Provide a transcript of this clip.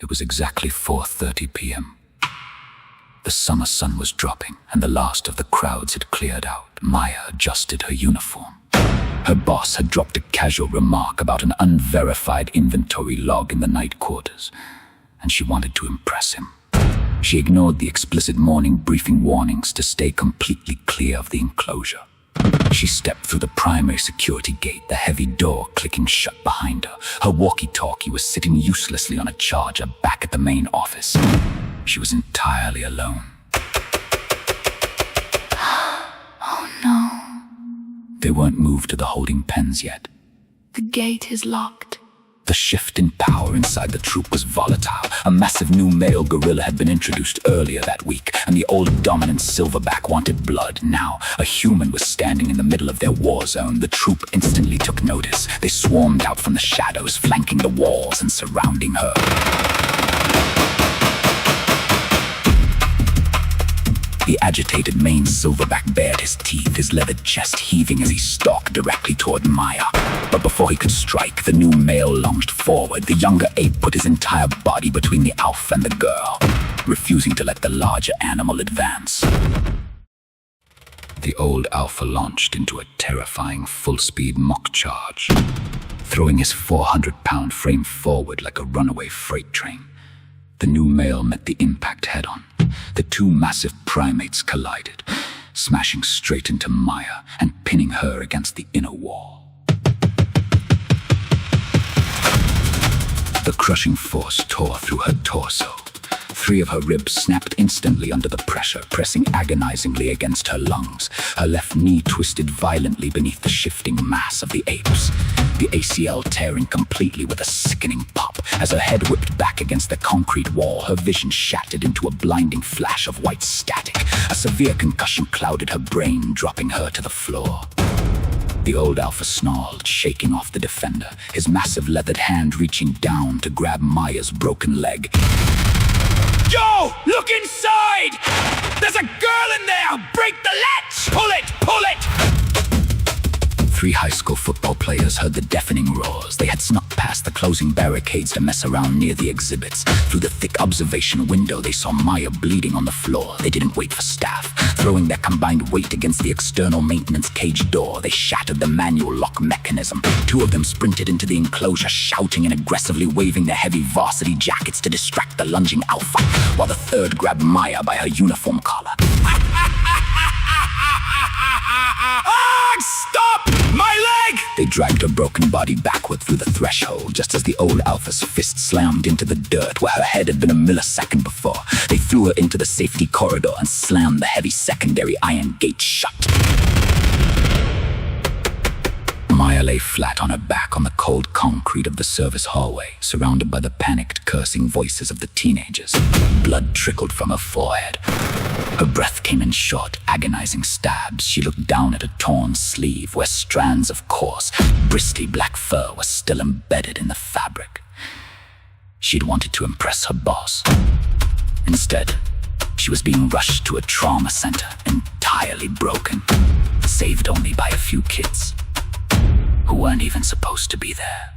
It was exactly 4:30 p.m. The summer sun was dropping, and the last of the crowds had cleared out. Maya adjusted her uniform. Her boss had dropped a casual remark about an unverified inventory log in the night quarters, and she wanted to impress him. She ignored the explicit morning briefing warnings to stay completely clear of the enclosure. She stepped through the primary security gate, the heavy door clicking shut behind her. Her walkie-talkie was sitting uselessly on a charger back at the main office. She was entirely alone. Oh no. They weren't moved to the holding pens yet. The gate is locked. The shift in power inside the troop was volatile. A massive new male gorilla had been introduced earlier that week, and the old dominant silverback wanted blood. Now, a human was standing in the middle of their war zone. The troop instantly took notice. They swarmed out from the shadows, flanking the walls and surrounding her. The agitated maned silverback bared his teeth, his leathered chest heaving as he stalked directly toward Maya. But before he could strike, the new male lunged forward. The younger ape put his entire body between the alpha and the girl, refusing to let the larger animal advance. The old alpha launched into a terrifying full-speed mock charge, throwing his 400-pound frame forward like a runaway freight train. The new male met the impact head-on. The two massive primates collided, smashing straight into Maya and pinning her against the inner wall. The crushing force tore through her torso. 3 of her ribs snapped instantly under the pressure, pressing agonizingly against her lungs. Her left knee twisted violently beneath the shifting mass of the apes, the ACL tearing completely with a sickening pop. As her head whipped back against the concrete wall, her vision shattered into a blinding flash of white static. A severe concussion clouded her brain, dropping her to the floor. The old alpha snarled, shaking off the defender, his massive leathered hand reaching down to grab Maya's broken leg. Joe, look inside! There's a girl in there! Break the latch! Pull it! Pull it! 3 high school football players heard the deafening roars. They had snuck past the closing barricades to mess around near the exhibits. Through the thick observation window, they saw Maya bleeding on the floor. They didn't wait for staff. Throwing their combined weight against the external maintenance cage door, they shattered the manual lock mechanism. 2 of them sprinted into the enclosure, shouting and aggressively waving their heavy varsity jackets to distract the lunging alpha, while the 3rd grabbed Maya by her uniform collar. Stop! My leg! They dragged her broken body backward through the threshold, just as the old alpha's fist slammed into the dirt where her head had been a millisecond before. They threw her into the safety corridor and slammed the heavy secondary iron gate shut. Maya lay flat on her back on the cold concrete of the service hallway, surrounded by the panicked, cursing voices of the teenagers. Blood trickled from her forehead. Her breath came in short, agonizing stabs. She looked down at a torn sleeve where strands of coarse, bristly black fur were still embedded in the fabric. She'd wanted to impress her boss. Instead, she was being rushed to a trauma center, entirely broken, saved only by a few kids who weren't even supposed to be there.